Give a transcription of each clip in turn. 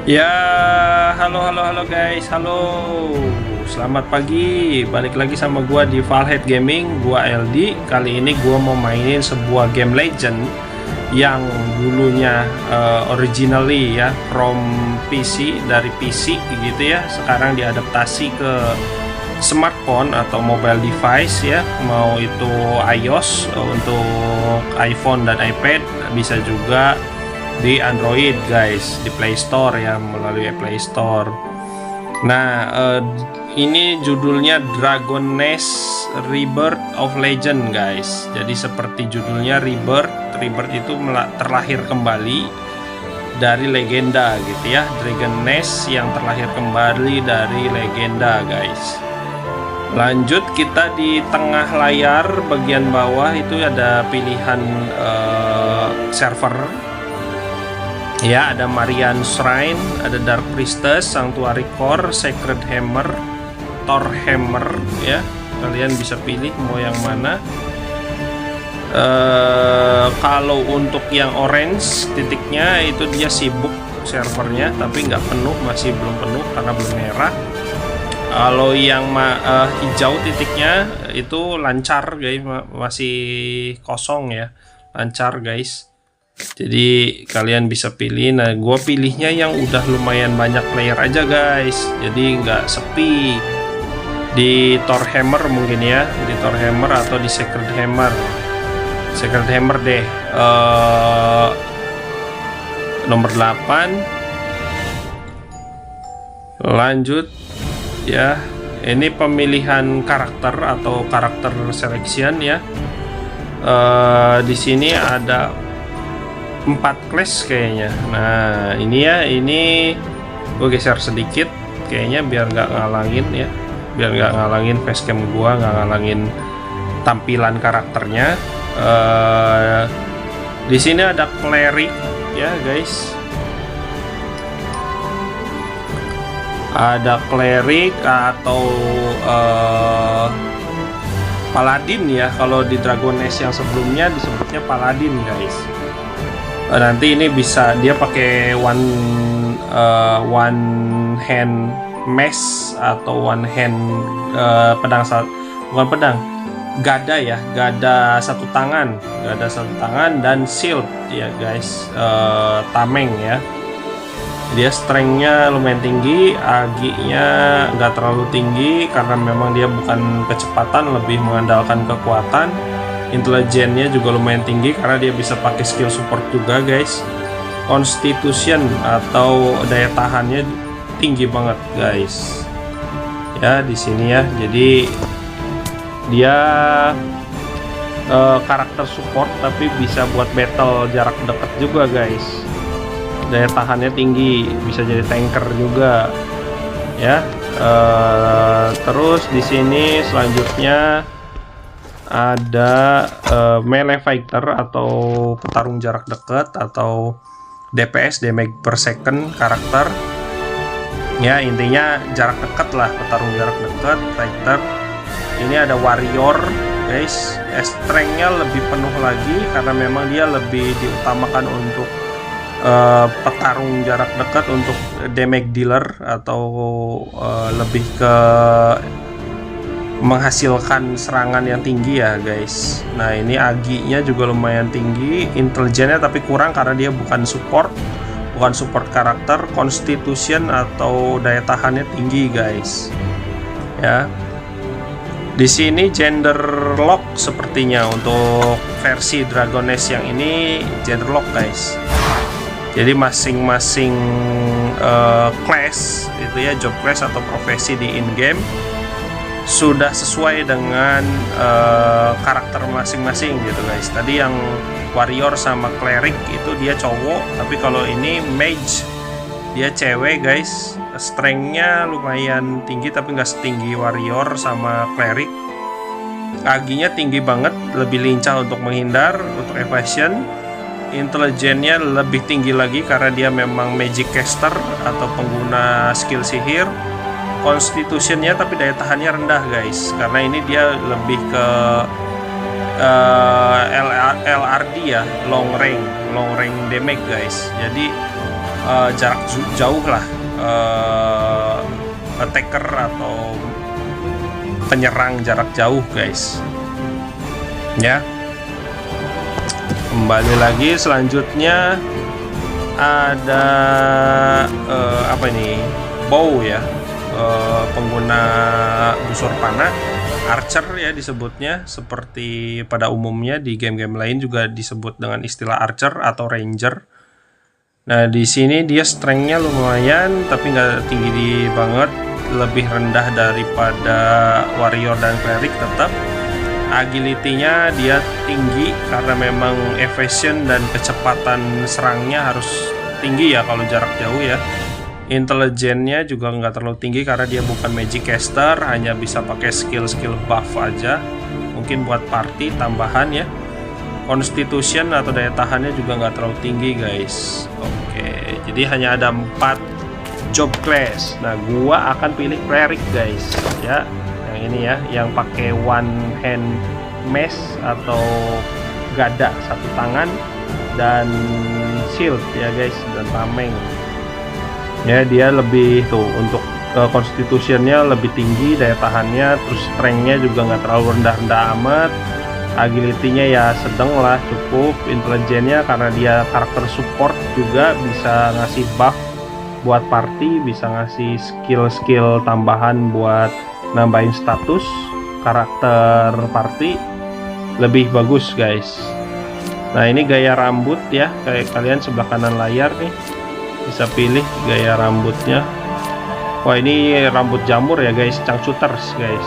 Ya, halo guys, halo. Selamat pagi. Balik lagi sama gua di Valhead Gaming, gua LD. Kali ini gua mau mainin sebuah game legend yang dulunya originally ya from PC, dari PC gitu ya. Sekarang diadaptasi ke smartphone atau mobile device ya, mau itu iOS untuk iPhone dan iPad, bisa juga di Android guys, di Play Store ya, melalui Play Store. Nah, ini judulnya Dragon Nest Rebirth of Legend guys. Jadi seperti judulnya Rebirth itu terlahir kembali dari legenda gitu ya. Dragon Nest yang terlahir kembali dari legenda guys. Lanjut, kita di tengah layar bagian bawah itu ada pilihan server. Ya, ada Marian Shrine, ada Dark Priestess, Sanctuary Core, Sacred Hammer, Thor Hammer ya. Kalian bisa pilih mau yang mana. Kalau untuk yang orange titiknya itu dia sibuk servernya, tapi nggak penuh, masih belum penuh karena belum merah. Kalau yang hijau titiknya itu lancar guys, masih kosong ya, lancar guys. Jadi kalian bisa pilih. Nah, gue pilihnya yang udah lumayan banyak player aja guys, jadi nggak sepi. Di Thor Hammer mungkin ya, di Thor Hammer atau di Sacred Hammer. Sacred Hammer deh. Nomor 8. Lanjut ya, ini pemilihan karakter atau karakter selection ya. Di sini ada 4 class kayaknya. Nah, ini ya, ini gue geser sedikit kayaknya biar nggak ngalangin ya, biar nggak ngalangin facecam gua, nggak ngalangin tampilan karakternya. Di sini ada cleric ya guys, ada cleric atau paladin ya. Kalau di Dragon Nest yang sebelumnya disebutnya paladin guys. Nanti ini bisa dia pakai one hand mace atau one hand pedang, bukan pedang, gada ya, gada satu tangan dan shield ya guys, tameng ya. Dia strength-nya lumayan tinggi, agi-nya nggak terlalu tinggi karena memang dia bukan kecepatan, lebih mengandalkan kekuatan. Intelijennya juga lumayan tinggi karena dia bisa pakai skill support juga guys. Constitution atau daya tahannya tinggi banget guys ya di sini ya. Jadi dia karakter support tapi bisa buat battle jarak dekat juga guys. Daya tahannya tinggi, bisa jadi tanker juga ya. Terus di sini selanjutnya ada melee fighter atau petarung jarak dekat atau DPS, damage per second karakter ya. Intinya jarak dekat lah, petarung jarak dekat fighter. Ini ada warrior guys, strength-nya lebih penuh lagi karena memang dia lebih diutamakan untuk petarung jarak dekat, untuk damage dealer atau lebih ke menghasilkan serangan yang tinggi ya guys. Nah, ini agi-nya juga lumayan tinggi, intelijennya tapi kurang karena dia bukan support karakter. Constitution atau daya tahannya tinggi guys ya. Di sini gender lock sepertinya untuk versi Dragon Nest yang ini, gender lock guys. Jadi masing-masing class itu ya, job class atau profesi di in game sudah sesuai dengan karakter masing-masing gitu guys. Tadi yang warrior sama cleric itu dia cowok, tapi kalau ini mage dia cewek guys. Strength-nya lumayan tinggi tapi nggak setinggi warrior sama cleric. Aginya tinggi banget, lebih lincah untuk menghindar, untuk evasion. Intelijennya lebih tinggi lagi karena dia memang magic caster atau pengguna skill sihir. Constitutionnya tapi daya tahannya rendah guys, karena ini dia lebih ke LRD ya, long range damage guys. Jadi jarak jauh lah, attacker atau penyerang jarak jauh guys ya. Kembali lagi, selanjutnya ada apa ini, bow ya, pengguna busur panah, archer ya disebutnya, seperti pada umumnya di game-game lain juga disebut dengan istilah archer atau ranger. Nah di sini dia strength-nya lumayan tapi nggak tinggi banget, lebih rendah daripada warrior dan cleric. Tetap agility-nya dia tinggi karena memang evasion dan kecepatan serangnya harus tinggi ya kalau jarak jauh ya. Intelligence-nya juga nggak terlalu tinggi karena dia bukan magic caster, hanya bisa pakai skill-skill buff aja, mungkin buat party tambahan ya. Constitution atau daya tahannya juga nggak terlalu tinggi guys. Oke, jadi hanya ada 4 job class. Nah gua akan pilih cleric guys ya, yang ini ya, yang pakai one hand mace atau gada satu tangan dan shield ya guys, dan tameng ya. Dia lebih tuh untuk constitutionnya lebih tinggi, daya tahannya, terus strength-nya juga nggak terlalu rendah-rendah amat. Agility-nya ya sedang lah, cukup. Intelligence-nya karena dia karakter support juga bisa ngasih buff buat party, bisa ngasih skill-skill tambahan buat nambahin status karakter party, lebih bagus guys. Nah ini gaya rambut ya, kayak kalian sebelah kanan layar nih bisa pilih gaya rambutnya. Wah ini rambut jamur ya guys, Changshuters guys,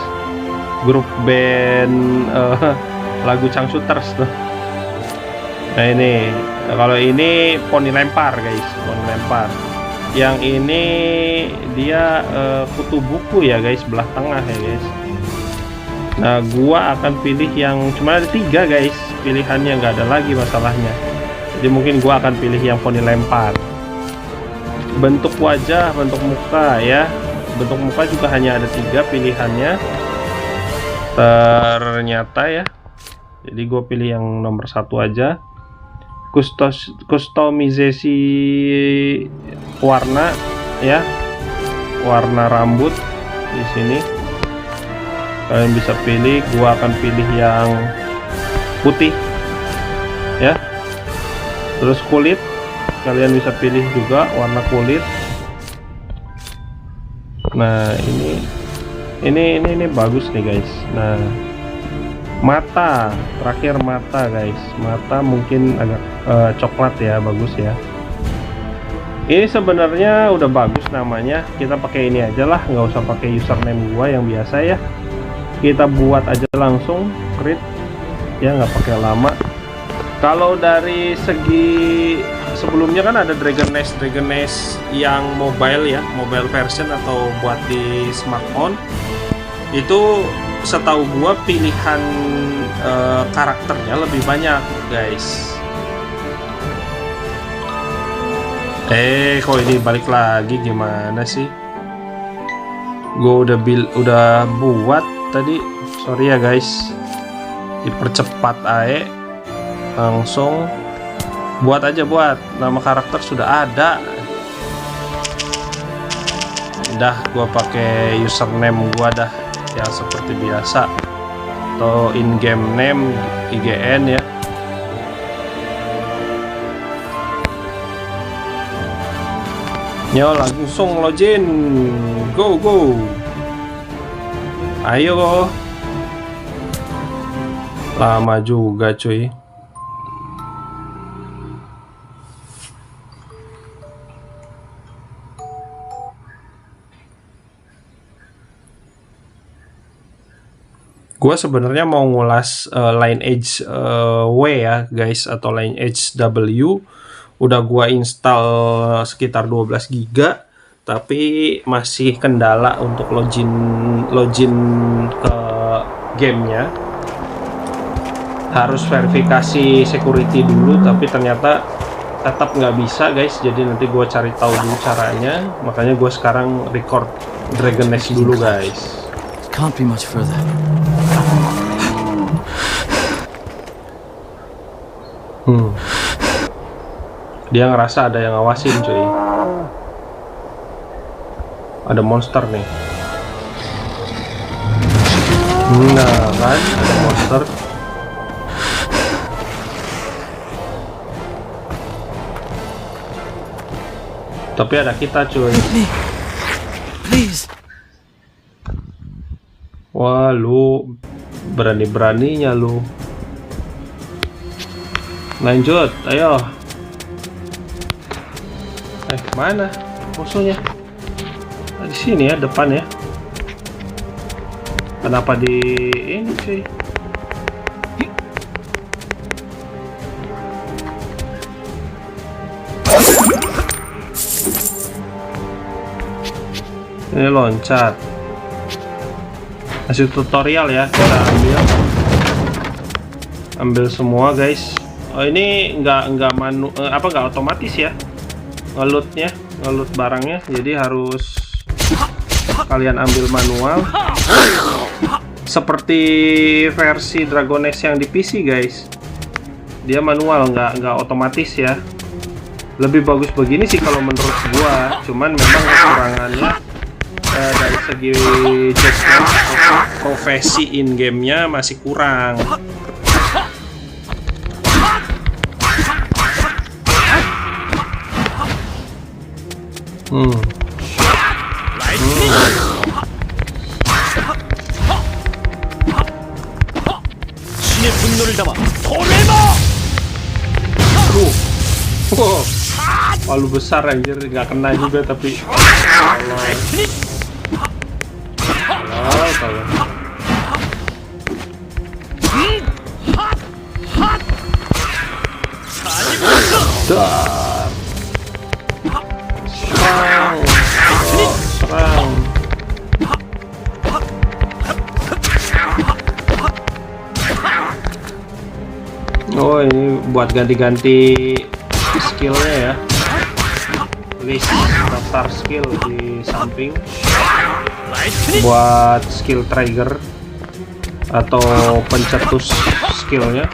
grup band lagu Changshuters tuh. Nah ini kalau ini poni lempar guys, poni lempar. Yang ini dia kutu buku ya guys, belah tengah ya guys. Nah gua akan pilih yang cuma ada 3 guys pilihannya, nggak ada lagi masalahnya. Jadi mungkin gua akan pilih yang poni lempar. Bentuk wajah, bentuk muka ya, bentuk muka juga hanya ada 3 pilihannya ternyata ya. Jadi gue pilih yang nomor 1 aja. Kustomisasi warna ya, warna rambut di sini kalian bisa pilih. Gue akan pilih yang putih ya. Terus kulit kalian bisa pilih juga warna kulit. Nah ini bagus nih guys. Nah mata, terakhir mata guys, mata mungkin agak coklat ya, bagus ya. Ini sebenarnya udah bagus namanya, kita pakai ini aja lah, nggak usah pakai username gua yang biasa ya. Kita buat aja langsung create ya, nggak pakai lama. Kalau dari segi sebelumnya kan ada Dragon Nest yang mobile ya, mobile version atau buat di smartphone. Itu setahu gua pilihan karakternya lebih banyak guys. Kok ini balik lagi gimana sih? Gua udah buat tadi, sorry ya guys. Dipercepat aja, langsung buat aja, buat nama karakter sudah ada. Dah gua pakai username gua dah yang seperti biasa, atau in-game name IGN ya. Yo langsung login, go. Ayo, lama juga cuy. Gua sebenarnya mau ngulas Lineage W ya guys, atau Lineage W. Udah gua install sekitar 12 GB, tapi masih kendala untuk login ke gamenya. Harus verifikasi security dulu, tapi ternyata tetap nggak bisa guys. Jadi nanti gua cari tahu dulu caranya. Makanya gua sekarang record Dragon Nest dulu guys. Can't be much further. Dia ngerasa ada yang ngawasin cuy. Ada monster nih. Nah kan, ada monster. Tapi ada kita cuy. Please. Wah lu berani-beraninya lu. Lanjut, ayo. Mana musuhnya? Nah, di sini ya, depan ya. Kenapa di ini cuy? Ini loncat. Masih tutorial ya, kita ambil semua guys. Oh ini nggak otomatis ya ngelut barangnya, jadi harus kalian ambil manual seperti versi Dragon Nest yang di PC guys. Dia manual, nggak otomatis ya. Lebih bagus begini sih kalau menurut gua, cuman memang kekurangannya dari segi judgment atau profesi in gamenya masih kurang. 신의 분노를 담아 포레마. Wow, palu besar anjir, nggak kena juga tapi. Kalau. Serang. Oh ini buat ganti-ganti skillnya ya. List daftar skill di samping buat skill trigger atau pencetus skillnya,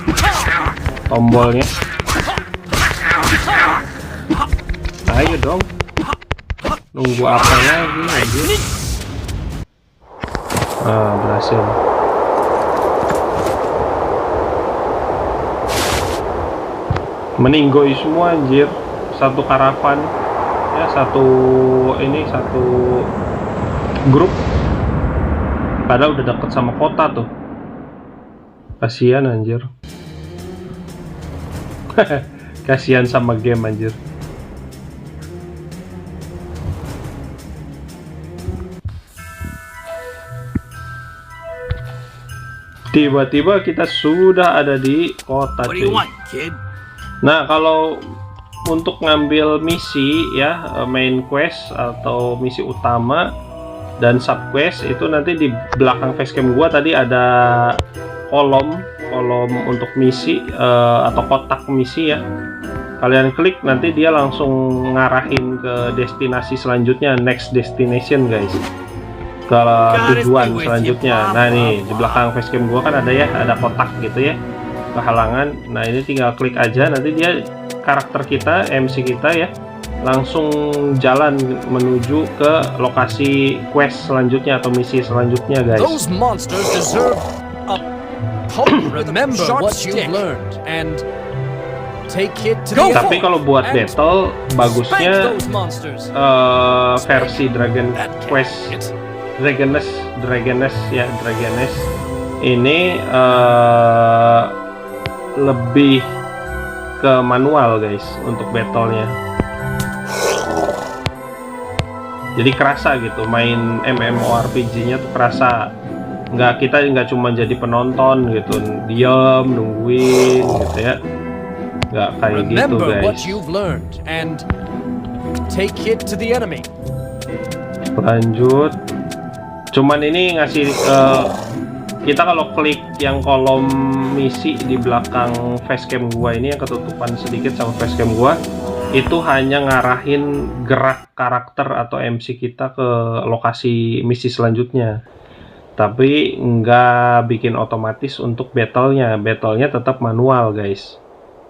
tombolnya. Ayo dong, nunggu apa lagi aja. Berhasil. Meninggoy semua anjir, satu karavan ya, satu grup, padahal udah deket sama kota tuh. Kasihan anjir. Kasihan sama game anjir. Tiba-tiba kita sudah ada di kota cuy. Nah kalau untuk ngambil misi ya, main quest atau misi utama dan sub quest itu nanti di belakang facecam gua tadi ada kolom untuk misi atau kotak misi ya. Kalian klik nanti dia langsung ngarahin ke destinasi selanjutnya, next destination guys, ke tujuan selanjutnya. Nah nih di belakang facecam gua kan ada ya, ada kotak gitu ya, kehalangan. Nah ini tinggal klik aja, nanti dia karakter kita, MC kita ya, langsung jalan menuju ke lokasi quest selanjutnya atau misi selanjutnya guys. Those monsters deserve a remember what you've learned and take it to the. Tapi kalau buat battle bagusnya versi Dragon Quest Dragon Nest ini lebih ke manual guys untuk battlenya, jadi kerasa gitu main MMORPG-nya tuh kerasa. Kita nggak cuma jadi penonton gitu, diam nungguin gitu ya, nggak kayak gitu guys. Lanjut, cuman ini ngasih kita kalau klik yang kolom misi di belakang facecam gua ini yang ketutupan sedikit sama facecam gua, itu hanya ngarahin gerak karakter atau MC kita ke lokasi misi selanjutnya, tapi nggak bikin otomatis untuk battlenya tetap manual guys,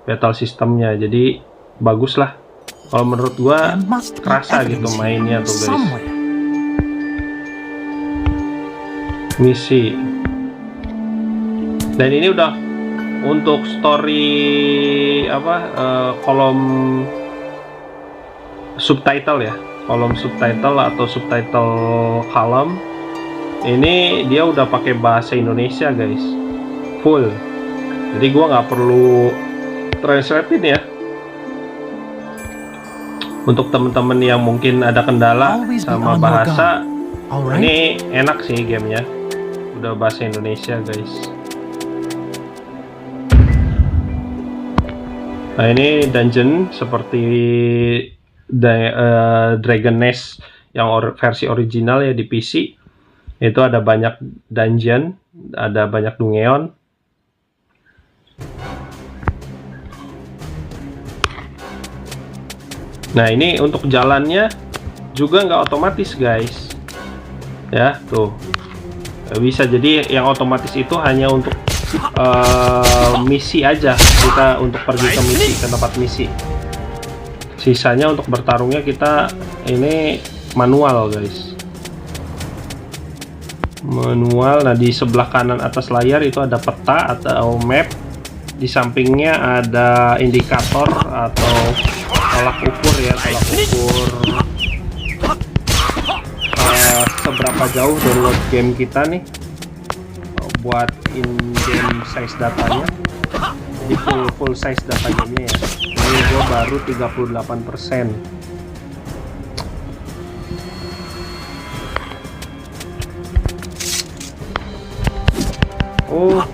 battle sistemnya. Jadi bagus lah. Kalau menurut gua kerasa gitu mainnya tuh guys. Misi. Dan ini udah untuk story kolom subtitle ya, kolom subtitle atau subtitle column. Ini dia udah pakai bahasa Indonesia guys, full. Jadi gua nggak perlu translatein ya. Untuk temen-temen yang mungkin ada kendala sama bahasa, ini enak sih gamenya. Udah bahasa Indonesia guys. Nah ini dungeon seperti Dragon Nest yang versi original ya di PC. Itu ada banyak dungeon, ada banyak dungeon. Nah ini untuk jalannya juga nggak otomatis guys, ya tuh bisa. Jadi yang otomatis itu hanya untuk misi aja, kita untuk pergi ke misi, ke tempat misi. Sisanya untuk bertarungnya kita ini manual guys, manual. Nah di sebelah kanan atas layar itu ada peta atau map, di sampingnya ada indikator atau tolak ukur ya, tolak ukur seberapa jauh download game kita nih buat in-game size datanya. Jadi full size data gamenya ya. Ini gua baru 38%. Oh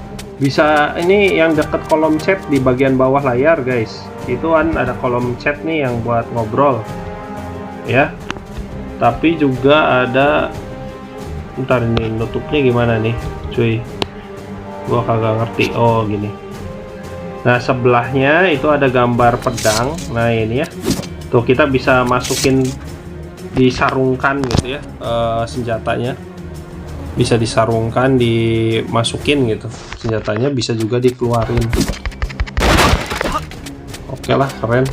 bisa, ini yang deket kolom chat di bagian bawah layar guys, itu kan ada kolom chat nih yang buat ngobrol ya. Tapi juga ada, ntar ini nutupnya gimana nih cuy, gua kagak ngerti. Oh gini. Nah sebelahnya itu ada gambar pedang. Nah ini ya, tuh kita bisa masukin, disarungkan gitu ya, senjatanya bisa disarungkan, dimasukin gitu senjatanya, bisa juga dikeluarin. Oke lah, keren.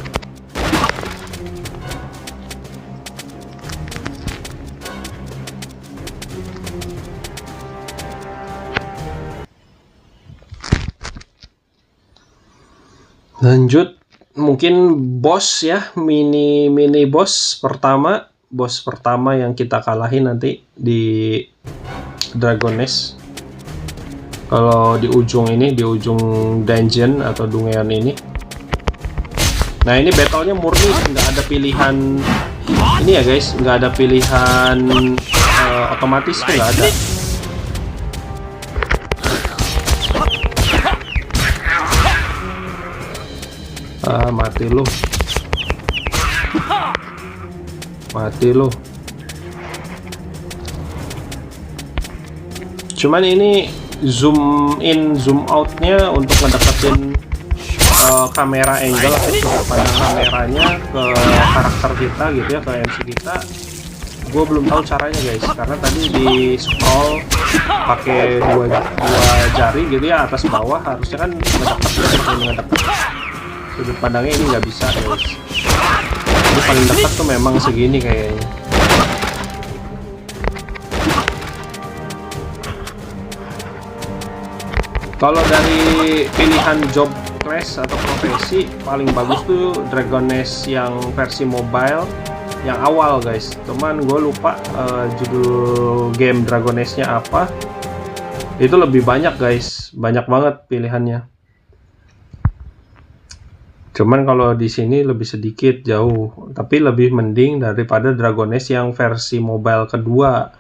Lanjut mungkin boss ya, mini boss pertama yang kita kalahin nanti di Dragon Nest. Kalau di ujung ini, di ujung dungeon atau dungeon ini. Nah ini battlenya murni, nggak ada pilihan ini ya guys, nggak ada pilihan otomatis tuh, nggak ada. Mati lu, mati lu. Cuman ini zoom in zoom outnya untuk ngedeketin kamera angle atau pandang kameranya ke karakter kita gitu ya, ke MC kita. Gue belum tahu caranya guys, karena tadi di scroll pakai dua jari gitu ya, atas bawah harusnya kan ngedeket. Sudut pandangnya ini nggak bisa guys. Jadi paling dekat tuh memang segini kayaknya. Kalau dari pilihan job class atau profesi, paling bagus tuh Dragon Nest yang versi mobile yang awal guys. Cuman gue lupa judul game Dragon Nest-nya apa. Itu lebih banyak guys, banyak banget pilihannya. Cuman kalau di sini lebih sedikit, jauh, tapi lebih mending daripada Dragon Nest yang versi mobile kedua.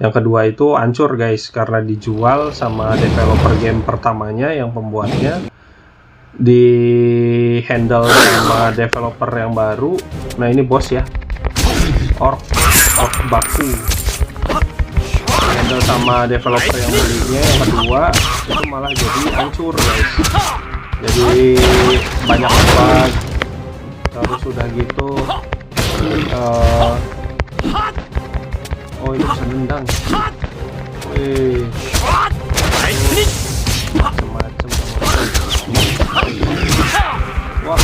Yang kedua itu hancur guys, karena dijual sama developer game pertamanya yang pembuatnya, di handle sama developer yang baru. Nah ini bos ya, Orc Baku, handle sama developer yang belinya yang kedua, itu malah jadi hancur guys. Jadi banyak bug, terus udah gitu oh ini bisa nendang, wih, macem-macem, wah,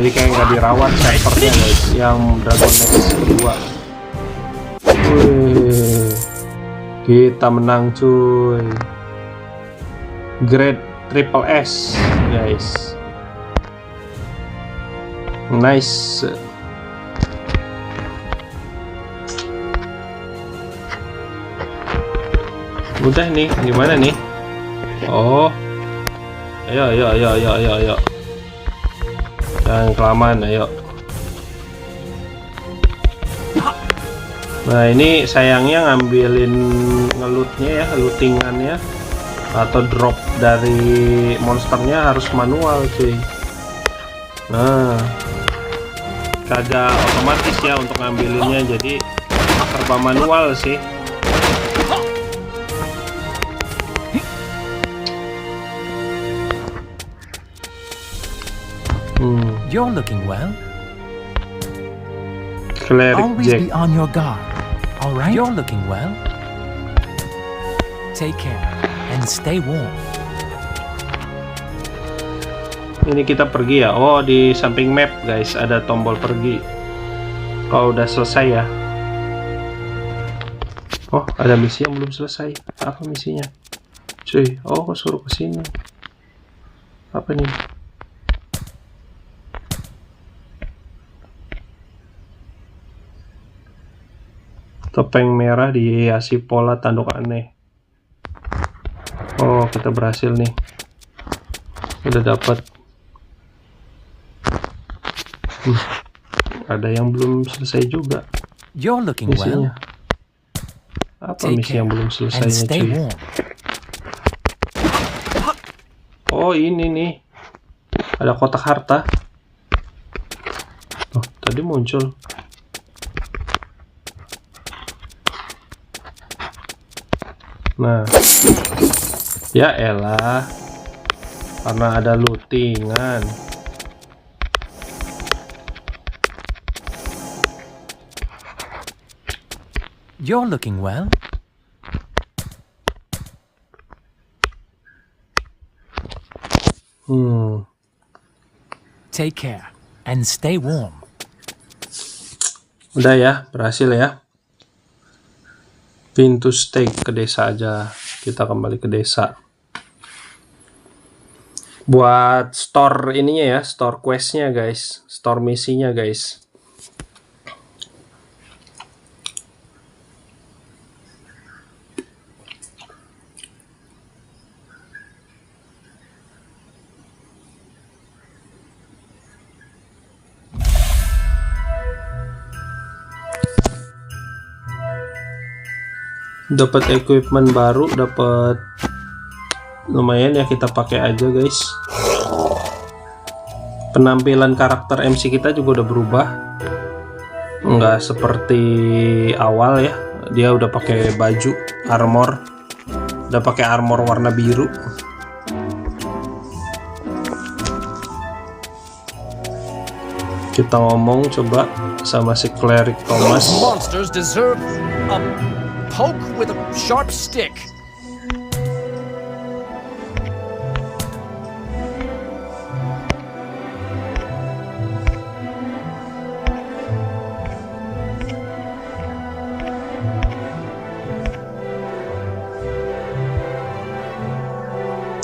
Jadi kayak nggak dirawat servernya guys, yang Dragon Age kedua. Wih, kita menang cuy. Grade triple S guys. Nice. Udah nih, gimana nih? Oh, ayo. Jangan kelamaan, ayo. Nah ini sayangnya ngambilin ngelutnya ya, lootingannya atau drop dari monsternya harus manual cuy. Nah kagak otomatis ya untuk ngambilinnya, jadi serba manual sih. You're looking well. Cleric Always Jack. be on your guard. All right. You're looking well. Take care and stay warm. Ini kita pergi ya. Oh, di samping map guys ada tombol pergi. Kalau udah selesai ya. Oh, ada misi yang belum selesai. Apa misinya? Cuy, oh suruh ke sini. Apa nih? Topeng merah dihiasi pola tanduk aneh. Oh, kita berhasil nih. Udah dapat. Ada yang belum selesai juga. You're looking Misinya. well. Apa misi yang belum selesainya cuy? Oh, ini nih. Ada kotak harta. Oh, tadi muncul. Nah, ya elah, karena ada lootingan. You're looking well. Take care and stay warm. Udah ya, berhasil ya. Pintu stake ke desa aja. Kita kembali ke desa. Buat store ininya ya, store questnya guys, store misinya guys. Dapat equipment baru, dapat lumayan ya, kita pakai aja guys. Penampilan karakter MC kita juga udah berubah, nggak seperti awal ya. Dia udah pakai baju armor, udah pakai armor warna biru. Kita ngomong coba sama si Cleric Thomas. Monsters deserve a poke with a sharp stick.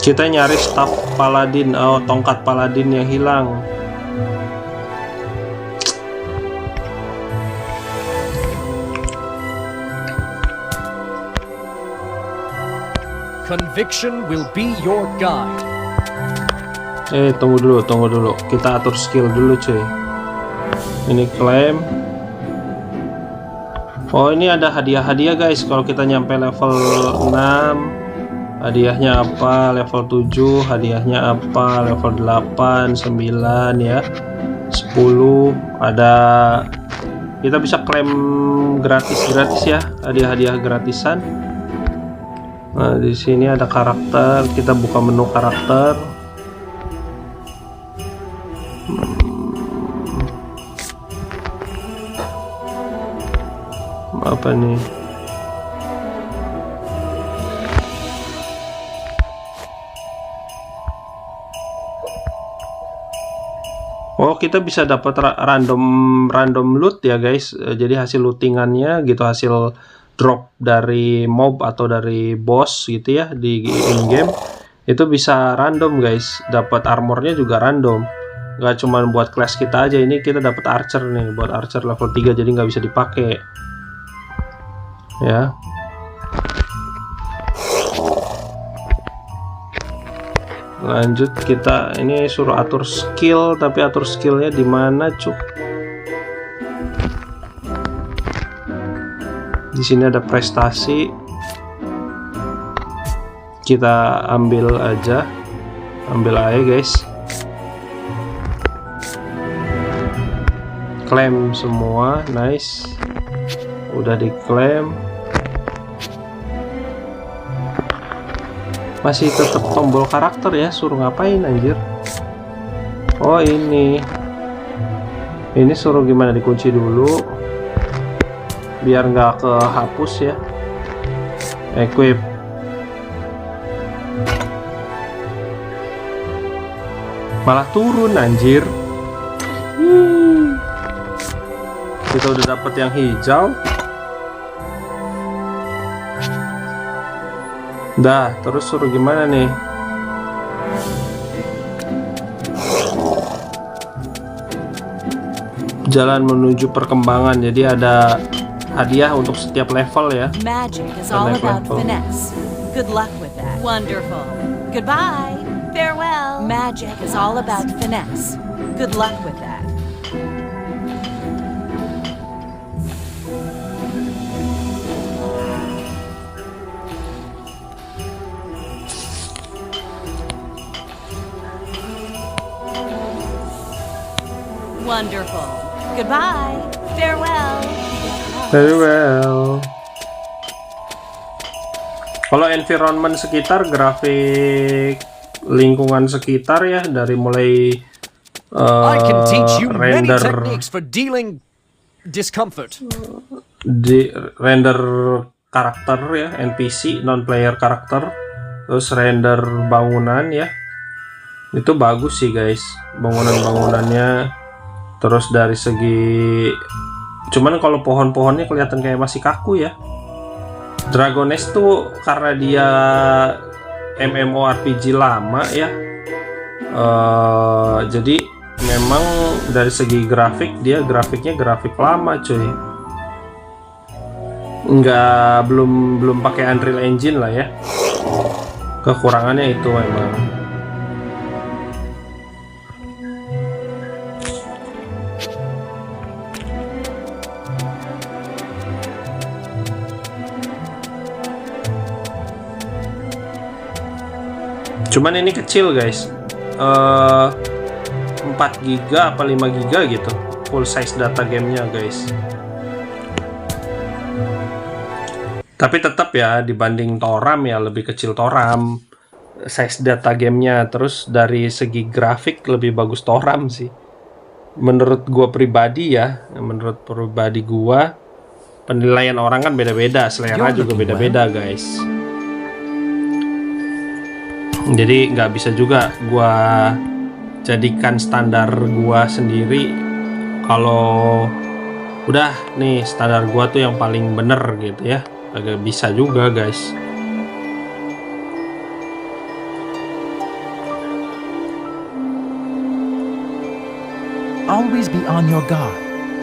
Kita nyari staff paladin, oh tongkat paladin yang hilang. Conviction will be your guide. Tunggu dulu. Kita atur skill dulu cuy. Ini klaim. Oh, ini ada hadiah-hadiah guys. Kalau kita nyampe level 6, hadiahnya apa? Level 7, hadiahnya apa? Level 8, 9 ya. 10 ada. Kita bisa klaim gratis ya, hadiah-hadiah gratisan. Nah, di sini ada karakter, kita buka menu karakter. Apa nih? Oh, kita bisa dapat random loot ya guys. Jadi hasil lootingannya gitu, hasil drop dari mob atau dari boss gitu ya di in game itu bisa random guys. Dapat armornya juga random. Nggak cuma buat class kita aja, ini kita dapat archer nih, buat archer level 3 jadi nggak bisa dipakai. Ya. Lanjut, kita ini suruh atur skill, tapi atur skillnya di mana, cuk? Di sini ada prestasi. Kita ambil aja guys. Klaim semua, nice. Udah diklaim. Masih tetap tombol karakter ya, suruh ngapain anjir? Oh ini suruh gimana, dikunci dulu biar nggak kehapus ya. Equip. Malah turun anjir. Kita udah dapet yang hijau. Dah, terus suruh gimana nih? Jalan menuju perkembangan. Jadi ada hadiah untuk setiap level ya. Magic is all about finesse. Good luck with that. Wonderful. Goodbye. Farewell. Magic is all about finesse. Good luck with that. Wonderful. Goodbye. Farewell. Farewell. Kalau environment sekitar, grafik lingkungan sekitar ya, dari mulai I can teach you many render techniques for dealing discomfort. di render karakter ya, NPC non player karakter, terus render bangunan ya, itu bagus sih guys, bangunannya. Terus dari segi, cuman kalau pohon-pohonnya kelihatan kayak masih kaku ya. Dragon Age tuh karena dia MMORPG lama ya, jadi memang dari segi grafik dia grafiknya grafik lama cuy. Belum pakai Unreal Engine lah ya. Kekurangannya itu memang. Cuman ini kecil guys, 4 GB apa 5 GB gitu, full size data gamenya guys. Tapi tetap ya, dibanding Toram ya lebih kecil Toram size data gamenya. Terus dari segi grafik lebih bagus Toram sih, menurut gua pribadi ya. Menurut pribadi gua, penilaian orang kan beda-beda, selera juga beda-beda guys. Jadi nggak bisa juga gua jadikan standar gua sendiri. Kalau udah nih standar gua tuh yang paling bener gitu ya, agak bisa juga guys. Always be on your guard,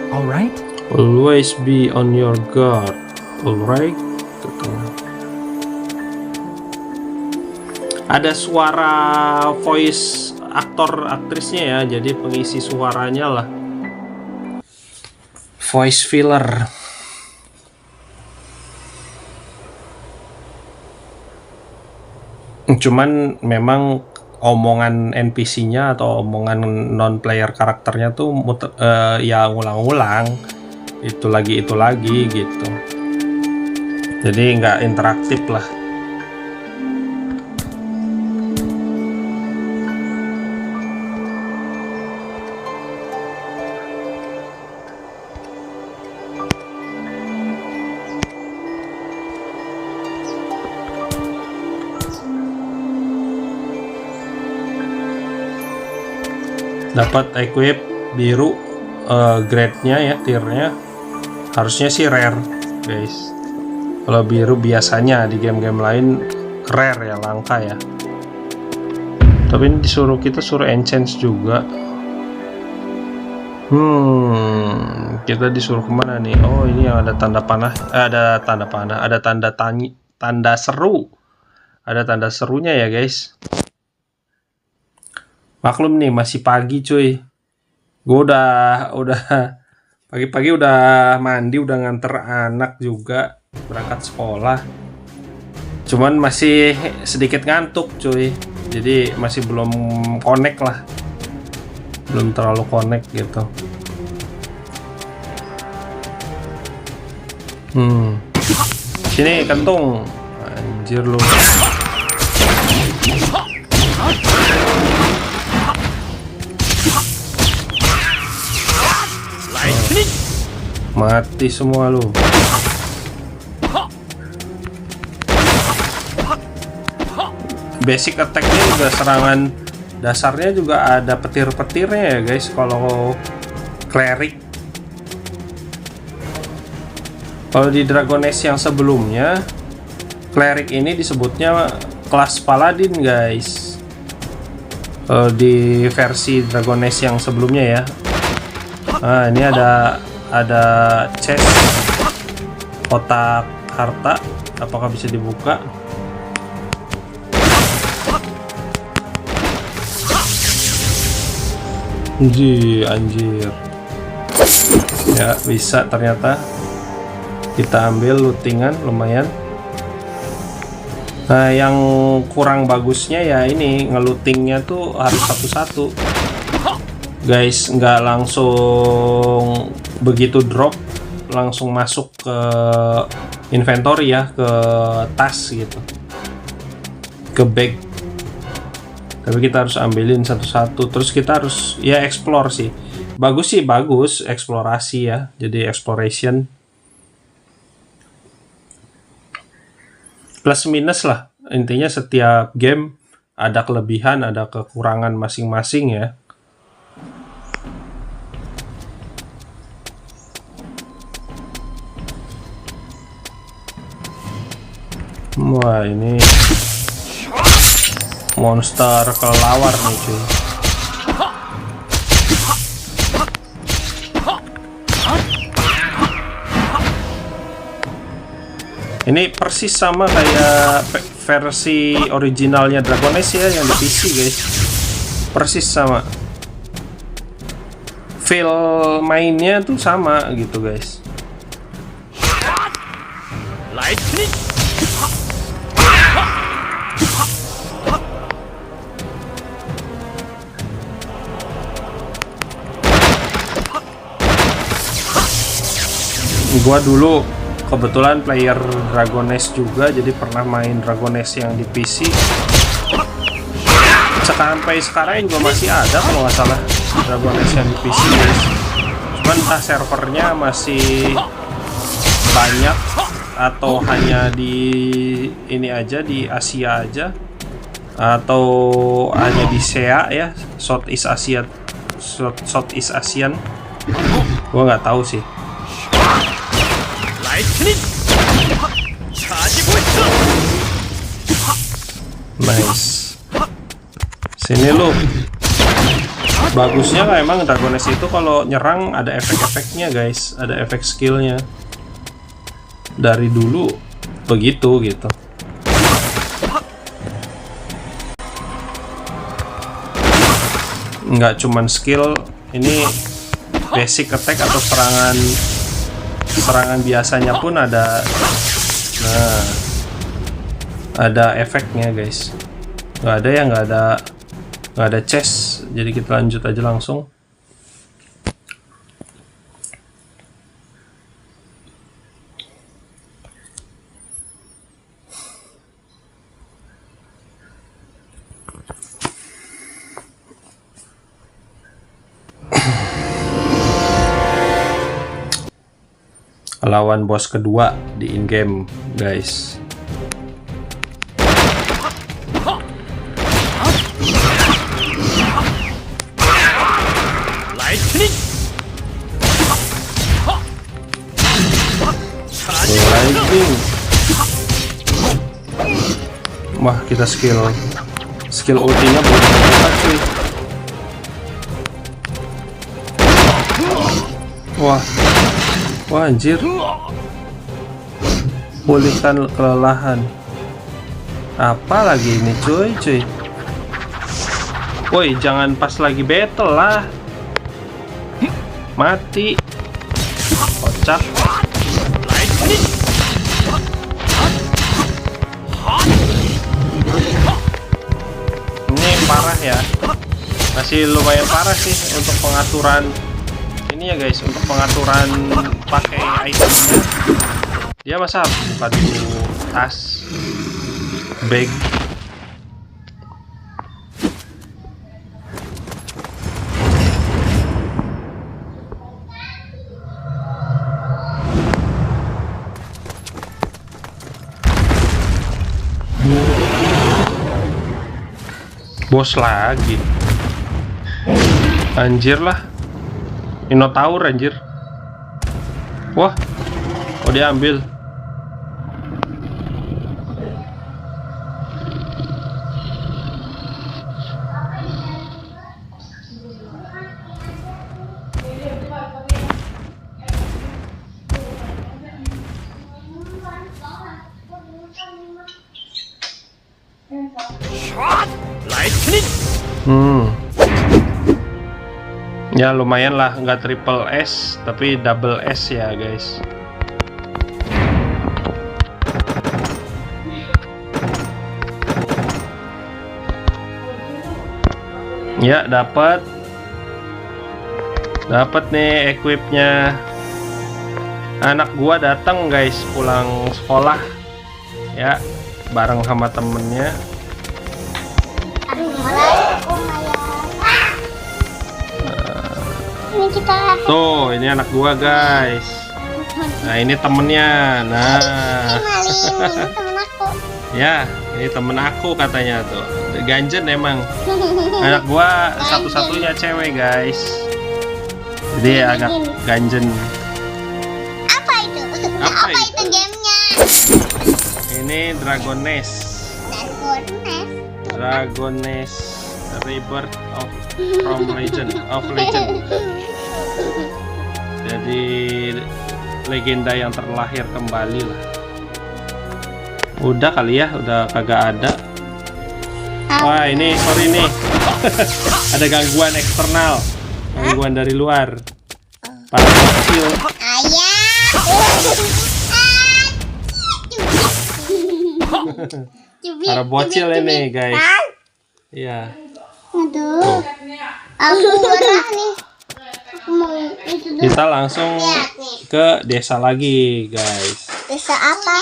alright? Always be on your guard, alright? Ada suara voice aktor aktrisnya ya, jadi pengisi suaranya lah, voice filler. Cuman memang omongan NPC-nya atau omongan non player karakternya tuh ya ngulang-ngulang, itu lagi gitu, jadi nggak interaktif lah. Dapat equip biru grade-nya ya, tiernya harusnya sih rare guys. Kalau biru biasanya di game-game lain rare ya, langka ya. Tapi ini kita suruh enchant juga. Kita disuruh kemana nih? Oh, ini yang ada tanda panah, ada tanda panah, ada tanda seru. Ada tanda serunya ya guys. Maklum nih masih pagi cuy. Gue udah pagi-pagi udah mandi, udah nganter anak juga berangkat sekolah. Cuman masih sedikit ngantuk cuy. Jadi masih belum connect lah. Belum terlalu connect gitu. Sini kentung. Anjir lu. Mati semua lu. Basic attack-nya juga, serangan dasarnya juga ada petir-petirnya ya guys kalau cleric. Kalau di Dragon Age yang sebelumnya, cleric ini disebutnya kelas paladin guys. Kalau di versi Dragon Age yang sebelumnya ya. Nah, ini ada chest kotak harta, apakah bisa dibuka? Anjir ya, bisa ternyata. Kita ambil lootingan lumayan. Nah, yang kurang bagusnya ya ini ngelootingnya tuh harus satu-satu guys, nggak langsung begitu drop langsung masuk ke inventory ya, ke tas gitu, ke bag. Tapi kita harus ambilin satu-satu, terus kita harus ya explore sih. Bagus eksplorasi ya, jadi exploration. Plus minus lah, intinya setiap game ada kelebihan, ada kekurangan masing-masing ya. Wah, ini monster kelelawar nih cuy. Ini persis sama kayak versi originalnya Dragon Age ya, yang di PC guys. Persis sama. Feel mainnya tuh sama gitu guys. Gua dulu kebetulan player Dragon Age juga, jadi pernah main Dragon Age yang di PC. Sampai sekarang juga masih ada kalau nggak salah Dragon Age yang di PC guys. Cuman entah servernya masih banyak atau hanya di ini aja, di Asia aja, atau hanya di SEA ya, Southeast Asian. Gua nggak tahu sih. Nice. Sini lu. Bagusnya kan emang Dragon Age itu kalau nyerang ada efek-efeknya guys, ada efek skillnya. Dari dulu begitu gitu. Nggak cuman skill, ini basic attack atau serangan biasanya pun ada. Nah, ada efeknya guys. Nggak ada ya, nggak ada chest, jadi kita lanjut aja langsung. Lawan bos kedua di in-game guys. Wah, kita skill ultinya belum dapat cuy. Wah anjir. Pulihkan kelelahan. Apa lagi ini cuy. Woi, jangan pas lagi battle lah. Mati. Kocak. Ini parah ya. Masih lumayan parah sih untuk pengaturan ini ya guys, untuk pengaturan pakai itemnya. Dia masa harus buka dulu tas, bag. Bos lagi. Anjir lah. Minotaur anjir. Wah. Oh, dia ambil. Ya lumayan lah, nggak triple S tapi double S ya guys. Ya dapat nih equipnya. Anak gua datang guys, pulang sekolah ya bareng sama temennya. Tuh, ini anak gua guys. Nah, ini temennya. Nah, ya, ini temen aku katanya tuh. Ganjen emang. Anak gua satu-satunya cewek guys. Jadi agak ganjen. Apa itu? Apa itu gamenya? Ini Dragon Nest. Rebirth from Legend. Jadi legenda yang terlahir kembali lah. Udah kali ya, udah kagak ada. Wah ini sorry nih. Ada gangguan eksternal, gangguan dari luar. Para bocil. Para bocil ini guys. Iya. Aduh. Aku marah nih. Kita langsung ke desa lagi guys. Desa apa?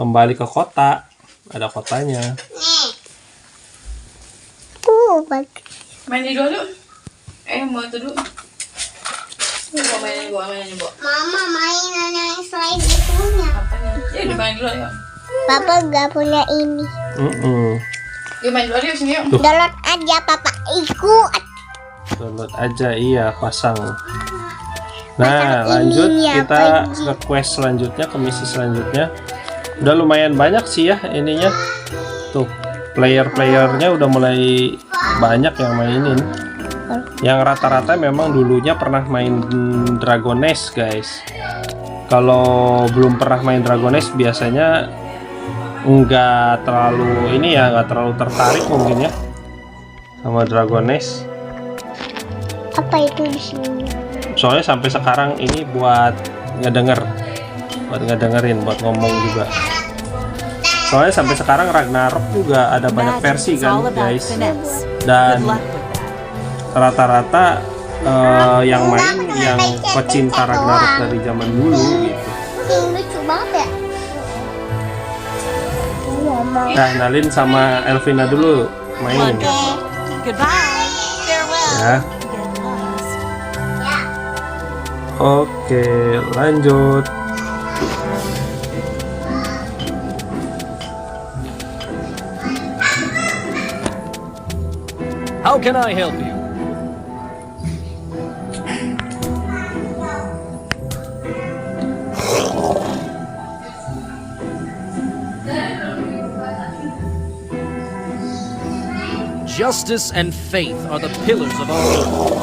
Kembali ke kota. Ada kotanya. Main di dulu. Mau itu dulu. Mau main bu. Mama mainan yang selain itunya. Ya udah main dulu ya. Papa gak punya ini. Yuk main dulu yuk sini yuk. Download aja papa ikut. Download aja iya pasang. Nah lanjut kita ke quest selanjutnya, ke misi selanjutnya. Udah lumayan banyak sih ya ininya. Tuh player-playernya udah mulai banyak yang mainin. Yang rata-rata memang dulunya pernah main Dragon Nest guys. Kalau belum pernah main Dragon Nest biasanya nggak terlalu ini ya, nggak terlalu tertarik mungkin ya sama Dragon Nest. Apa itu di sini? Soalnya sampai sekarang ini buat ngedengerin, buat ngomong juga. Soalnya sampai sekarang Ragnarok juga ada banyak versi kan guys. Dan rata-rata yang main yang pecinta Ragnarok dari zaman dulu gitu. Lucu banget ya. Nah, Nalin sama Elvina dulu main. Goodbye. Farewell. Ya. Get lost. Oke, lanjut. How can I help you? Justice and faith are the pillars of our world.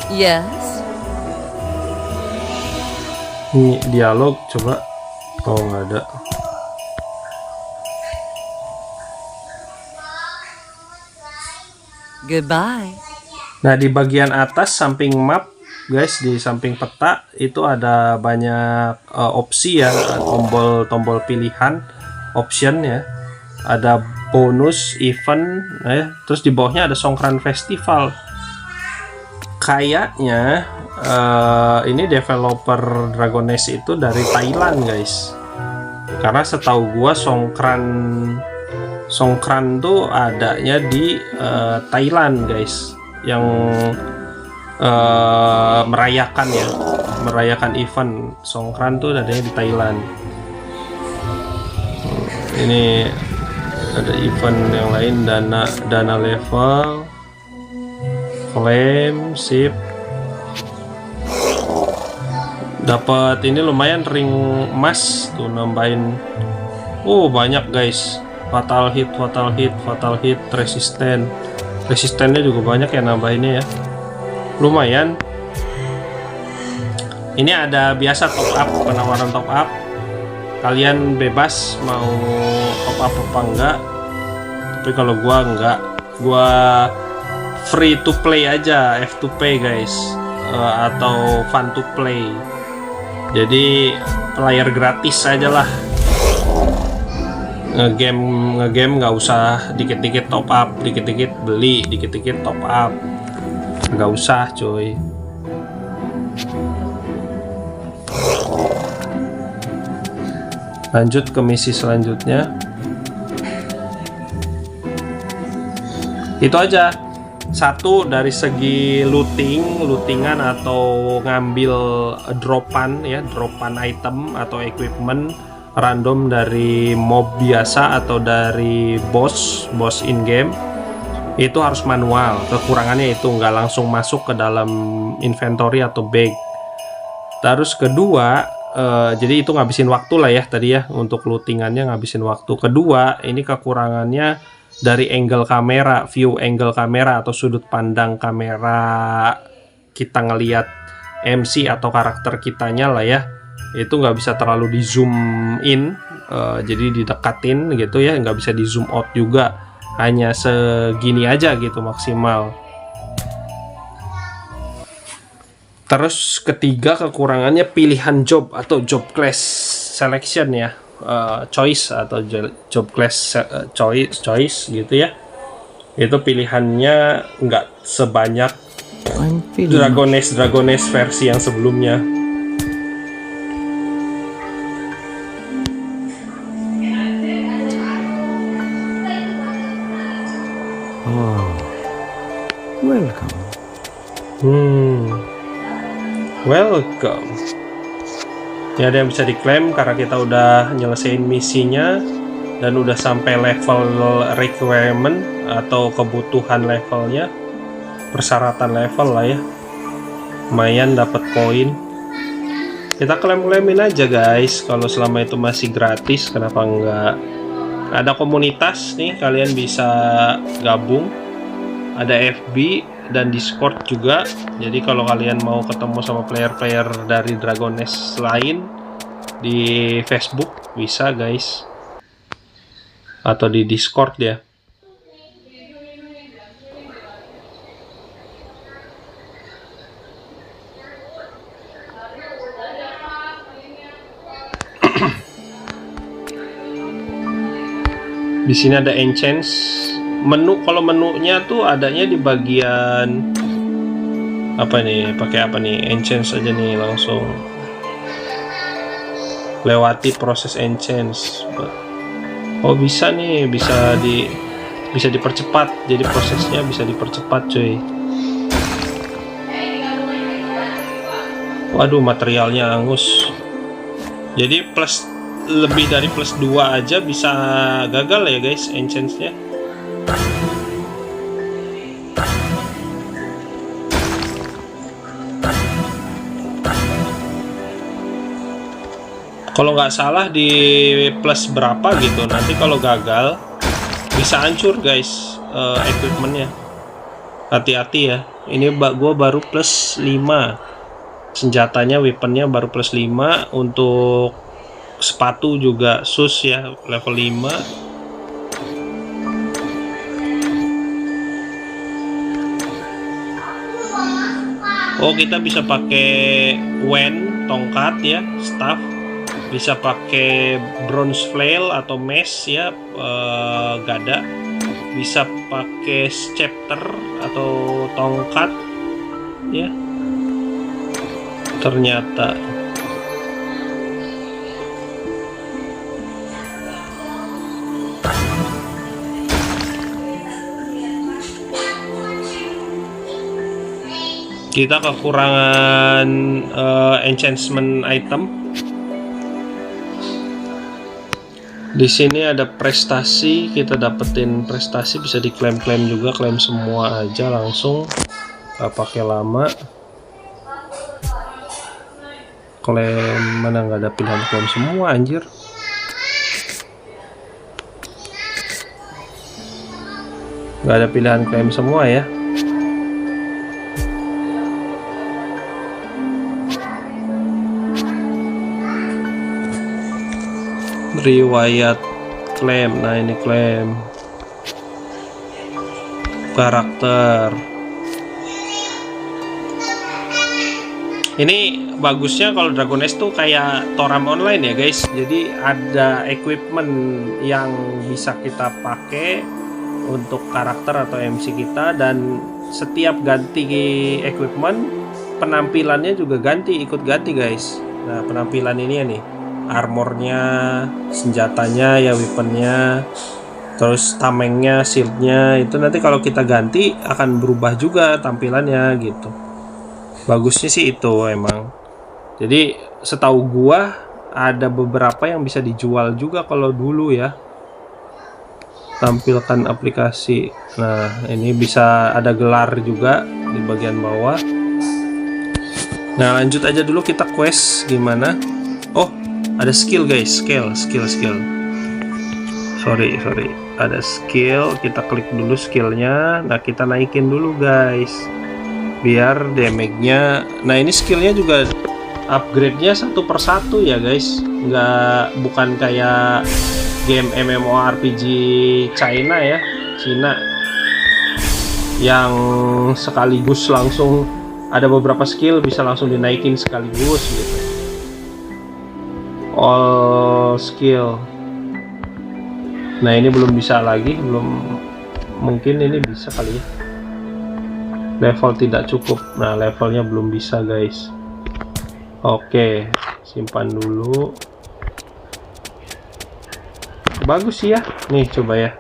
Yes? Ini dialog coba. Oh, nggak ada. Goodbye. Nah, di bagian atas samping map, guys, di samping peta itu ada banyak opsi ya, tombol pilihan, option ya. Ada bonus, event, ya. Terus di bawahnya ada Songkran Festival. Kayaknya ini developer Dragon Nest itu dari Thailand, guys. Karena setahu gua Songkran tuh adanya di Thailand, guys, yang merayakan event Songkran tuh adanya di Thailand. Ini ada event yang lain, dana level, claim, sip, dapat ini lumayan ring emas tuh, nambahin banyak, guys. Fatal hit, resistennya juga banyak ya nambahinnya ya, lumayan. Ini ada biasa top up, penawaran top up, kalian bebas mau top up apa enggak, tapi kalau gua enggak, gua free to play aja, F to pay, guys, atau fun to play, jadi player gratis aja lah. Ngegame nggak usah dikit-dikit top up, dikit-dikit beli, dikit-dikit top up, nggak usah, coy. Lanjut ke misi selanjutnya. Itu aja. Satu, dari segi lootingan atau ngambil dropan item atau equipment random dari mob biasa atau dari boss in game, itu harus manual. Kekurangannya itu nggak langsung masuk ke dalam inventory atau bag. Terus kedua, jadi itu ngabisin waktu lah ya tadi ya, untuk lootingannya ngabisin waktu. Kedua, ini kekurangannya dari angle kamera, view angle kamera atau sudut pandang kamera kita ngelihat MC atau karakter kitanya lah ya, itu nggak bisa terlalu di zoom in, jadi didekatin gitu ya, nggak bisa di zoom out juga, hanya segini aja gitu maksimal. Terus ketiga, kekurangannya pilihan job atau job class selection ya, choice atau job class choice gitu ya, itu pilihannya nggak sebanyak Dragon Nest versi yang sebelumnya. Welcome. Ini ada yang bisa diklaim karena kita udah nyelesain misinya dan udah sampai level requirement atau kebutuhan levelnya, persyaratan level lah ya. Lumayan dapat koin. Kita klaim-klaimin aja, guys. Kalau selama itu masih gratis, kenapa enggak? Ada komunitas nih, kalian bisa gabung. Ada FB dan Discord juga. Jadi kalau kalian mau ketemu sama player-player dari Dragon Nest lain di Facebook bisa, guys, atau di Discord ya. Di sini ada enchants. Menu, kalau menunya tuh adanya di bagian apa nih? Pakai apa nih? Enchants aja nih, langsung lewati proses enchants. Oh, bisa nih, bisa dipercepat. Jadi prosesnya bisa dipercepat, cuy. Waduh, materialnya angus. Jadi lebih dari plus 2 aja bisa gagal ya, guys, enchantsnya. Kalau nggak salah di plus berapa gitu. Nanti kalau gagal bisa hancur guys equipmentnya. Hati-hati ya. Ini gua baru plus 5. Senjatanya, weaponnya baru plus 5. Untuk sepatu juga sus ya, level 5. Oh, kita bisa pakai wen, tongkat ya, staff. Bisa pakai bronze flail atau mace ya, gada. Bisa pakai scepter atau tongkat ya. Ternyata kita kekurangan enchantment item. Di sini ada prestasi, kita dapetin prestasi, bisa diklaim-klaim juga, klaim semua aja langsung, gak pakai lama. Klaim mana, nggak ada pilihan klaim semua anjir. Nggak ada pilihan klaim semua ya. Riwayat klaim, nah ini klaim karakter. Ini bagusnya kalau Dragon Age tuh kayak Toram Online ya guys. Jadi ada equipment yang bisa kita pakai untuk karakter atau MC kita, dan setiap ganti equipment penampilannya juga ikut ganti guys. Nah, penampilan ini ya nih, armornya, senjatanya ya, weaponnya, terus tamengnya, shieldnya, itu nanti kalau kita ganti akan berubah juga tampilannya gitu. Bagusnya sih itu emang. Jadi setahu gua ada beberapa yang bisa dijual juga kalau dulu ya. Tampilkan aplikasi. Nah, ini bisa ada gelar juga di bagian bawah. Nah, lanjut aja dulu kita quest gimana. Oh, ada skill guys, skill. Sorry, ada skill. Kita klik dulu skillnya. Nah, kita naikin dulu guys, biar damage-nya. Nah, ini skillnya juga upgrade-nya satu persatu ya guys. Bukan kayak game MMORPG China ya, Cina, yang sekaligus langsung ada beberapa skill bisa langsung dinaikin sekaligus gitu. All skill. Nah, ini belum bisa lagi, mungkin ini bisa kali ya. Level tidak cukup. Nah, levelnya belum bisa guys. Oke, simpan dulu. Bagus sih ya. Nih coba ya,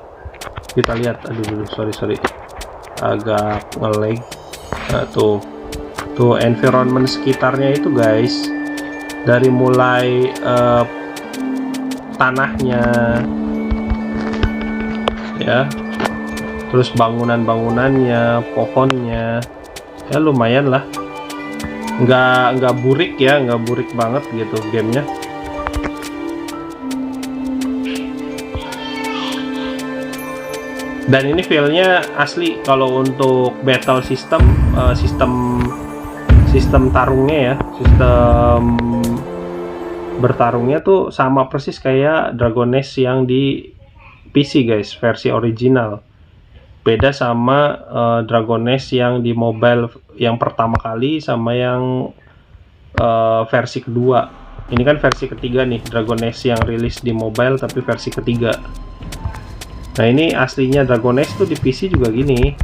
kita lihat. Aduh dulu, sorry agak nge-lag. Nah, tuh environment sekitarnya itu guys, dari mulai tanahnya ya, terus bangunannya, pohonnya ya, lumayan lah. Nggak burik ya, nggak burik banget gitu gamenya. Dan ini feel-nya asli kalau untuk battle system, sistem tarungnya ya, sistem bertarungnya tuh sama persis kayak Dragon Age yang di PC guys, versi original. Beda sama Dragon Age yang di mobile yang pertama kali sama yang versi kedua. Ini kan versi ketiga nih, Dragon Age yang rilis di mobile tapi versi ketiga. Nah, ini aslinya Dragon Age tuh di PC juga gini.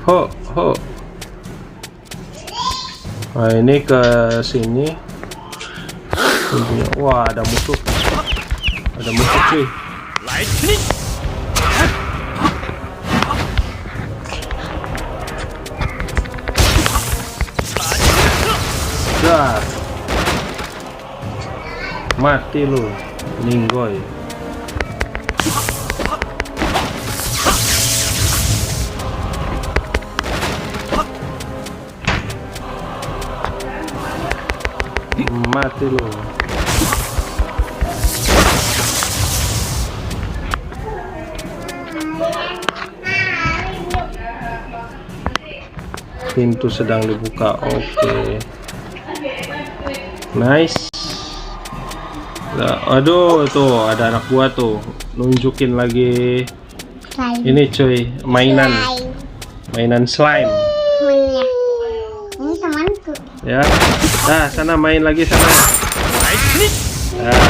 Ho. Nah, ini ke sini. Wah, ada musuh cuy. Mati lu, Ninggoy. Mati lu. Pintu sedang dibuka. Oke. Nice. Nah, aduh, tuh ada anak gua tuh nunjukin lagi ini cuy, mainan slime. Ini temanku. Ya, nah sana main lagi sana. Nah,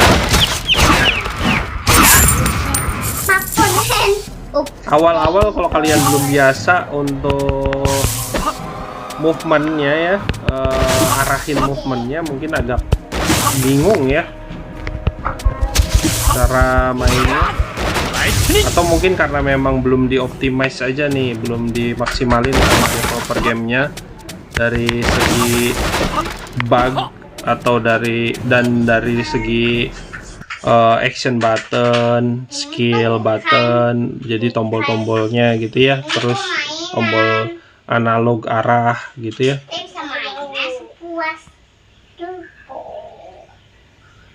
awal-awal kalau kalian belum biasa untuk movementnya ya, arahin movementnya mungkin agak bingung ya cara mainnya, atau mungkin karena memang belum dioptimize aja nih, belum dimaksimalin sama developer gamenya dari segi bug atau dari segi action button, skill button, jadi tombol-tombolnya gitu ya, terus tombol analog arah gitu ya.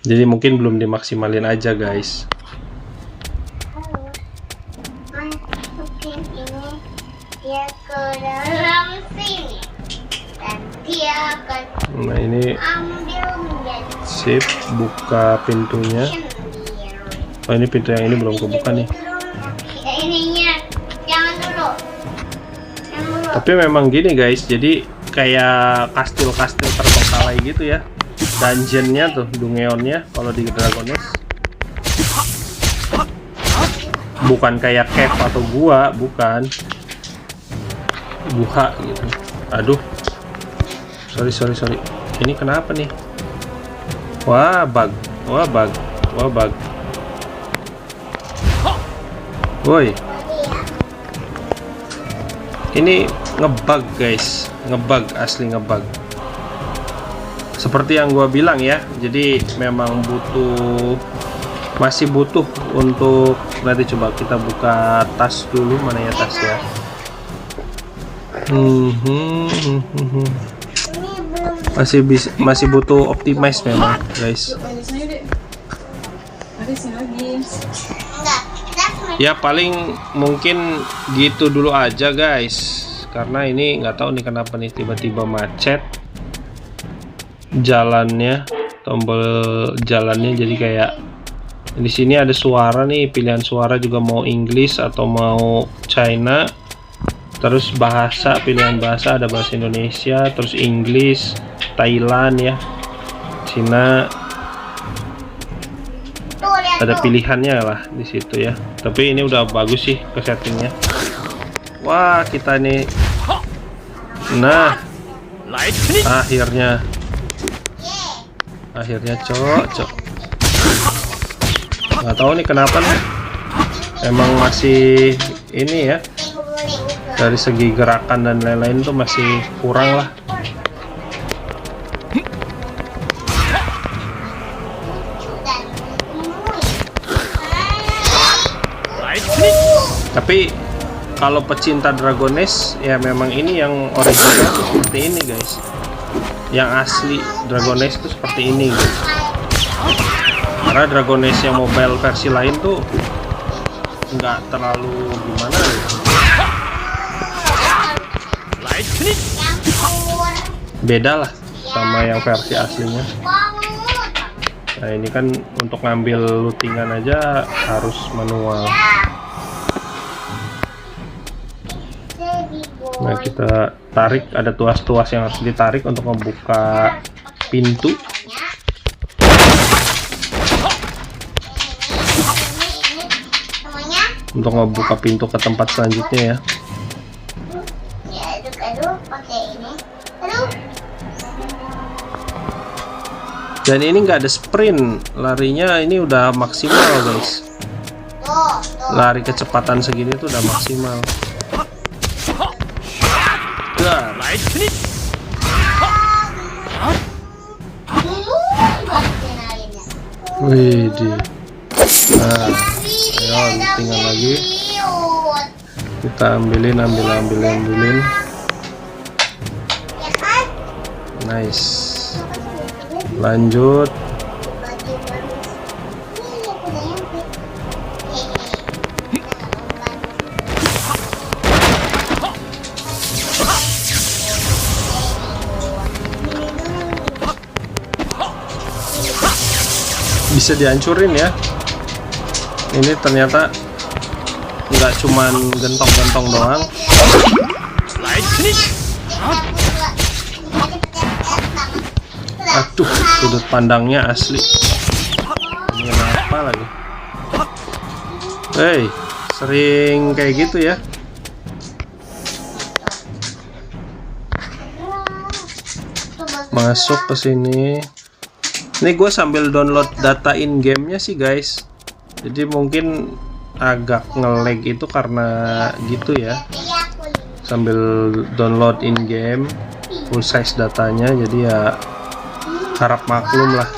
Jadi mungkin belum dimaksimalin aja guys. Masukin ini dia ke dalam sini dan dia akan Nah ini ambil menjadi sip, buka pintunya. Oh ini pintu yang ini belum kebuka nih. ininya jangan dulu. Tapi memang gini guys, jadi kayak kastil-kastil terbengkalai gitu ya. Dungeonnya tuh, dungeonnya kalau di Dragon Age bukan kayak cave atau gua, bukan buha gitu. Aduh, sorry. Ini kenapa nih? Wah bug. Woi, ini ngebug guys, asli ngebug. Seperti yang gua bilang ya, jadi memang masih butuh untuk, nanti coba kita buka tas dulu, mana ya tas ya. Masih butuh optimize memang guys. Ya paling mungkin gitu dulu aja guys, karena ini nggak tahu nih kenapa nih tiba-tiba macet jalannya, tombol jalannya. Jadi kayak di sini ada suara nih, pilihan suara juga mau English atau mau China, terus bahasa, pilihan bahasa ada bahasa Indonesia, terus English, Thailand ya, Cina, ada pilihannya lah di situ ya. Tapi ini udah bagus sih ke settingnya. Wah kita nih, nah akhirnya cok nggak tahu nih kenapa nih, emang masih ini ya, dari segi gerakan dan lain-lain tuh masih kurang lah. Tapi kalau pecinta Dragon Age ya memang ini yang original tuh seperti ini guys, yang asli Dragon Age tuh seperti ini guys. Karena Dragon Age yang mobile versi lain tuh nggak terlalu gimana gitu. Beda lah sama yang versi aslinya. Nah ini kan untuk ngambil lootingan aja harus manual. Nah kita tarik, ada tuas-tuas yang harus ditarik untuk membuka pintu. Untuk membuka pintu ke tempat selanjutnya ya. Dan ini nggak ada sprint, larinya ini udah maksimal guys. Lari kecepatan segini tuh udah maksimal. Wih, nah, ayo tinggal lagi. Kita ambilin. Ya kan? Nice. Lanjut. Bisa dihancurin ya. Ini ternyata nggak cuman gentong-gentong doang. Aduh, sudut pandangnya asli. Ini apa lagi? Hey, sering kayak gitu ya. Masuk ke sini. Ini gue sambil download data in gamenya sih guys. Jadi mungkin agak nge-lag itu karena gitu ya. Sambil download in game full size datanya, jadi ya harap maklum lah.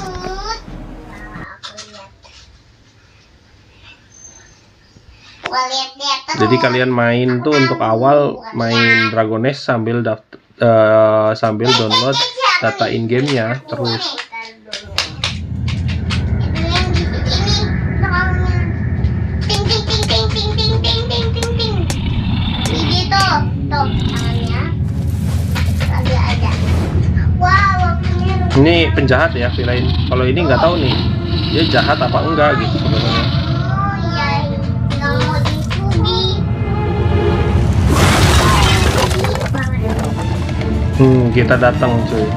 Jadi kalian main tuh untuk awal main Dragon Nest sambil download data in gamenya terus. Ini penjahat ya, villain. Kalau ini nggak tahu nih, dia jahat apa enggak gitu sebenarnya. Kita datang cuy.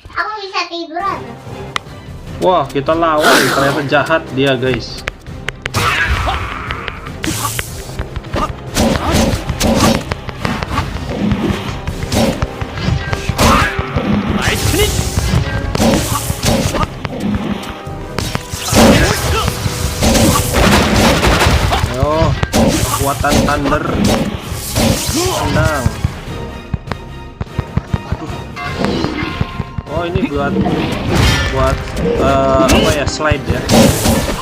Aku bisa tiduran. Wah, kita lawan, ternyata jahat dia guys. Ayo, kekuatan thunder. Tenang. Oh, ini buat apa ya, slide ya,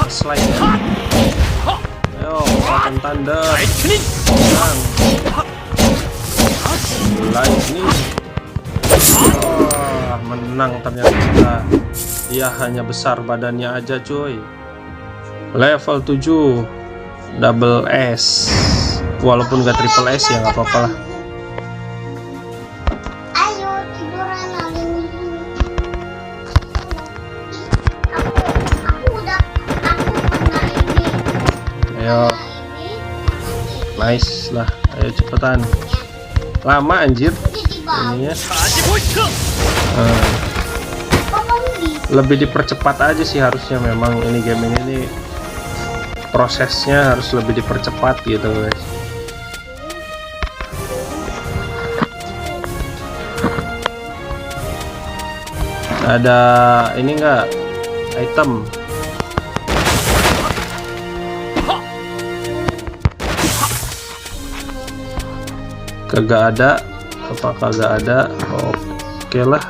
slide ya. Ayo, kekuatan thunder. Tenang. Lightning. Oh, menang ternyata. Dia hanya besar badannya aja cuy. Level 7 double S. Walaupun gak triple S ya nggak apa-apa lah. Ayo tiduran lagi. Aku pernah ini. Ayo, nice lah. Ayo cepetan. Lama anjir ininya. Lebih dipercepat aja sih harusnya, memang ini game ini prosesnya harus lebih dipercepat gitu guys. Ada ini enggak item? Kagak ada. Apa kagak ada? Oke lah,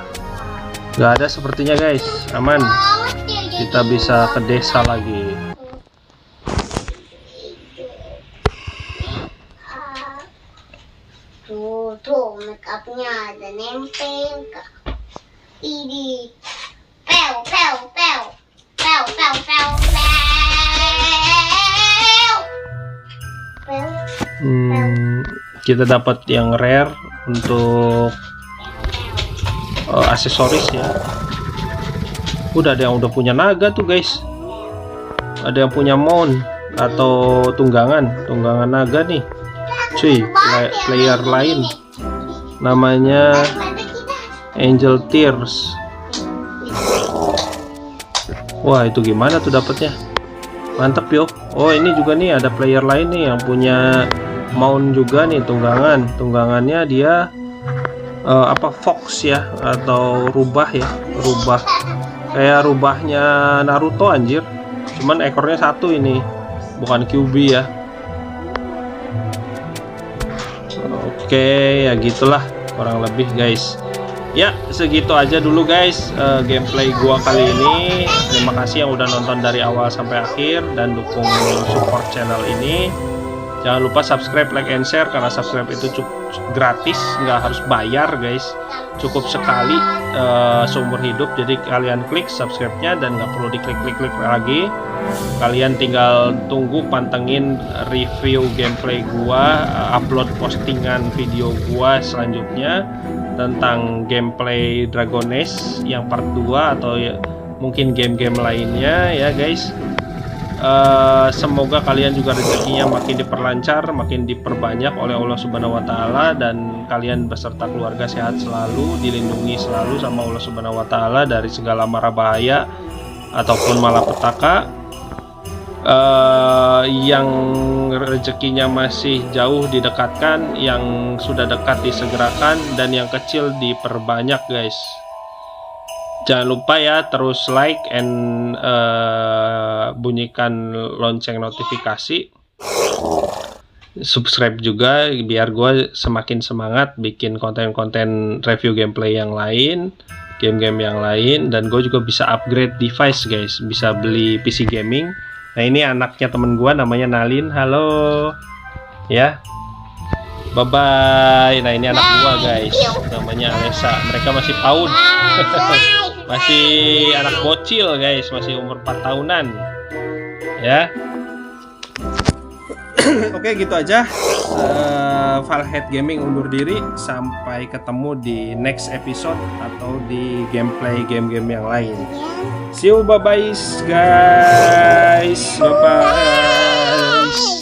nggak ada sepertinya guys. Aman, kita bisa ke desa lagi. Tuh make upnya ada nempel. Ini pel. Kita dapat yang rare untuk aksesoris ya. Udah ada yang udah punya naga tuh guys. Ada yang punya mount atau tunggangan naga nih cuy. Player lain namanya Angel Tears. Wah, itu gimana tuh dapatnya? Mantep yo. Oh, ini juga nih ada player lain nih yang punya mount juga nih, tunggangannya dia apa, fox ya, atau rubah ya, rubah kayak rubahnya Naruto anjir, cuman ekornya satu ini, bukan QB ya. Oke, ya gitulah kurang lebih guys. Ya, segitu aja dulu guys gameplay gua kali ini. Terima kasih yang udah nonton dari awal sampai akhir dan dukung support channel ini. Jangan lupa subscribe, like, and share karena subscribe itu cukup gratis, nggak harus bayar guys. Cukup sekali seumur hidup. Jadi kalian klik subscribe-nya dan nggak perlu diklik-klik lagi. Kalian tinggal tunggu pantengin review gameplay gua, upload postingan video gua selanjutnya tentang gameplay Dragon Age yang part 2 atau ya, mungkin game-game lainnya ya guys. Semoga kalian juga rezekinya makin diperlancar, makin diperbanyak oleh Allah Subhanahu wa Ta'ala, dan kalian beserta keluarga sehat selalu, dilindungi selalu sama Allah Subhanahu wa Ta'ala dari segala mara bahaya ataupun malapetaka. Yang rezekinya masih jauh didekatkan, yang sudah dekat disegerakan, dan yang kecil diperbanyak guys. Jangan lupa ya terus like and bunyikan lonceng notifikasi, subscribe juga biar gue semakin semangat bikin konten-konten review gameplay yang lain, game-game yang lain, dan gue juga bisa upgrade device guys, bisa beli PC gaming. Nah ini anaknya temen gue namanya Nalin, halo ya, bye bye. Nah ini anak gue guys, namanya Alessa, mereka masih PAUD. Masih anak bocil guys, masih umur 4 tahunan ya. Oke gitu aja. Valhead Gaming undur diri, sampai ketemu di next episode atau di gameplay game-game yang lain. See you, bye bye guys, bye bye.